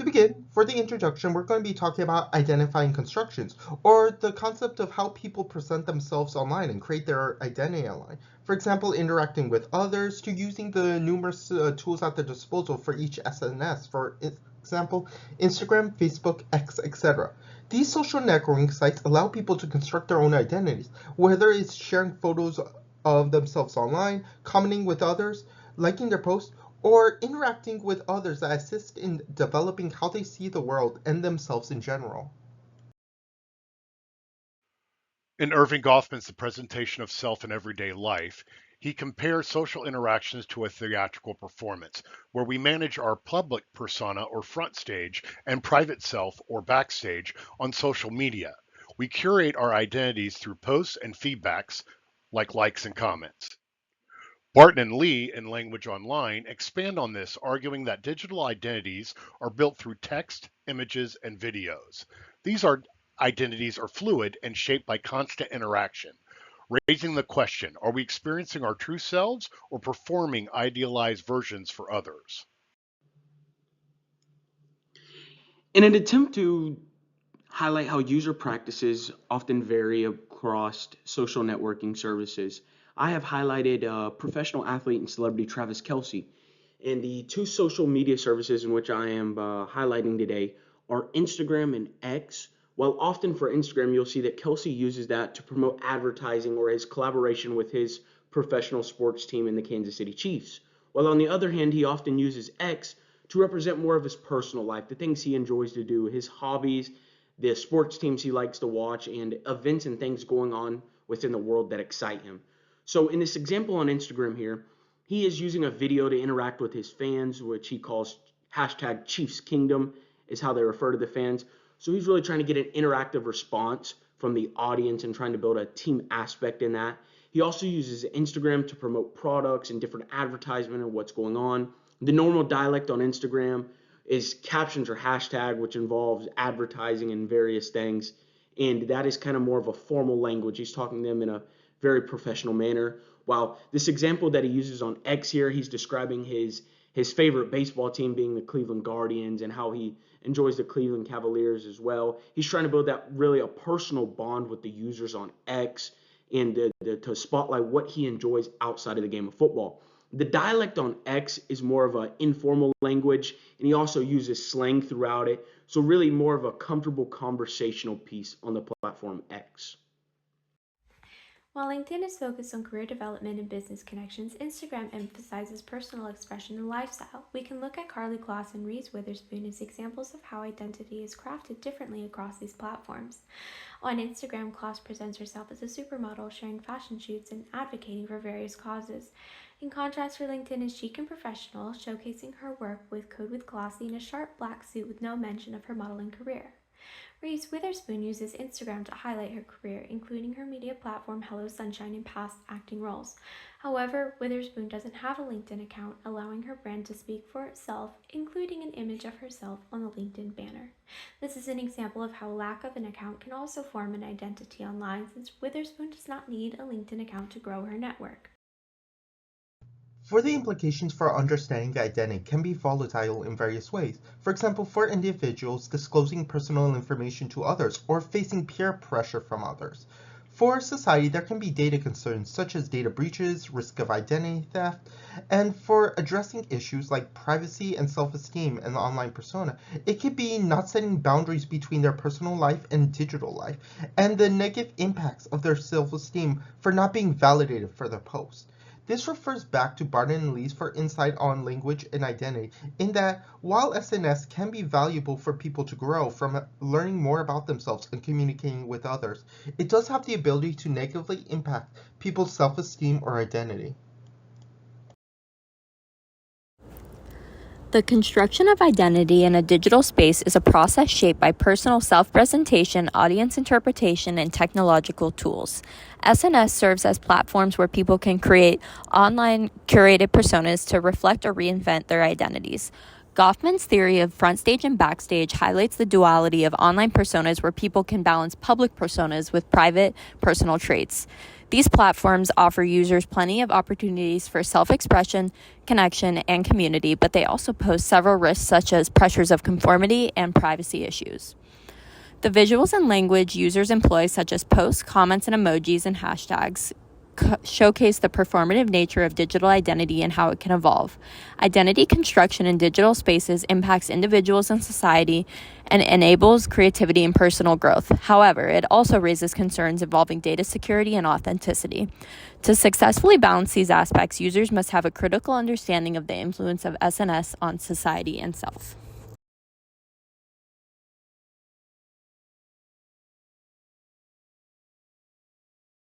To begin, for the introduction, we're going to be talking about identifying constructions, or the concept of how people present themselves online and create their identity online. For example, interacting with others to using the numerous tools at their disposal for each SNS, for example, Instagram, Facebook, X, etc. These social networking sites allow people to construct their own identities, whether it's sharing photos of themselves online, commenting with others, liking their posts, or interacting with others that assist in developing how they see the world and themselves in general. In Irving Goffman's The Presentation of Self in Everyday Life, he compares social interactions to a theatrical performance, where we manage our public persona or front stage and private self or backstage on social media. We curate our identities through posts and feedbacks, like likes and comments. Barton and Lee in Language Online expand on this, arguing that digital identities are built through text, images, and videos. Identities are fluid and shaped by constant interaction, raising the question, are we experiencing our true selves or performing idealized versions for others? In an attempt to highlight how user practices often vary across social networking services, I have highlighted professional athlete and celebrity Travis Kelce. And the two social media services in which I am highlighting today are Instagram and X. While often for Instagram, you'll see that Kelce uses that to promote advertising or his collaboration with his professional sports team in the Kansas City Chiefs. While on the other hand, he often uses X to represent more of his personal life, the things he enjoys to do, his hobbies, the sports teams he likes to watch, and events and things going on within the world that excite him. So in this example on Instagram here, he is using a video to interact with his fans, which he calls hashtag Chiefs Kingdom, is how they refer to the fans. So he's really trying to get an interactive response from the audience and trying to build a team aspect in that. He also uses Instagram to promote products and different advertisement and what's going on. The normal dialect on Instagram is captions or hashtag, which involves advertising and various things. And that is kind of more of a formal language. He's talking to them in a very professional manner. While this example that he uses on X here, he's describing his favorite baseball team being the Cleveland Guardians and how he enjoys the Cleveland Cavaliers as well. He's trying to build that really a personal bond with the users on X and to spotlight what he enjoys outside of the game of football. The dialect on X is more of an informal language, and he also uses slang throughout it. So really more of a comfortable conversational piece on the platform X. While LinkedIn is focused on career development and business connections, Instagram emphasizes personal expression and lifestyle. We can look at Carly Kloss and Reese Witherspoon as examples of how identity is crafted differently across these platforms. On Instagram, Kloss presents herself as a supermodel, sharing fashion shoots and advocating for various causes. In contrast, her LinkedIn is chic and professional, showcasing her work with Code with Glossy in a sharp black suit with no mention of her modeling career. Reese Witherspoon uses Instagram to highlight her career, including her media platform Hello Sunshine and past acting roles. However, Witherspoon doesn't have a LinkedIn account, allowing her brand to speak for itself, including an image of herself on the LinkedIn banner. This is an example of how lack of an account can also form an identity online, since Witherspoon does not need a LinkedIn account to grow her network. For the implications for understanding the identity can be volatile in various ways. For example, for individuals, disclosing personal information to others or facing peer pressure from others. For society, there can be data concerns such as data breaches, risk of identity theft, and for addressing issues like privacy and self-esteem in the online persona, it could be not setting boundaries between their personal life and digital life, and the negative impacts of their self-esteem for not being validated for their post. This refers back to Barton and Lee's for insight on language and identity, in that while SNS can be valuable for people to grow from learning more about themselves and communicating with others, it does have the ability to negatively impact people's self-esteem or identity. The construction of identity in a digital space is a process shaped by personal self-presentation, audience interpretation, and technological tools. SNS serves as platforms where people can create online curated personas to reflect or reinvent their identities. Goffman's theory of front stage and backstage highlights the duality of online personas where people can balance public personas with private, personal traits. These platforms offer users plenty of opportunities for self-expression, connection, and community, but they also pose several risks such as pressures of conformity and privacy issues. The visuals and language users employ, such as posts, comments, and emojis and hashtags, showcase the performative nature of digital identity and how it can evolve. Identity construction in digital spaces impacts individuals and society and enables creativity and personal growth. However, it also raises concerns involving data security and authenticity. To successfully balance these aspects, users must have a critical understanding of the influence of SNS on society and self.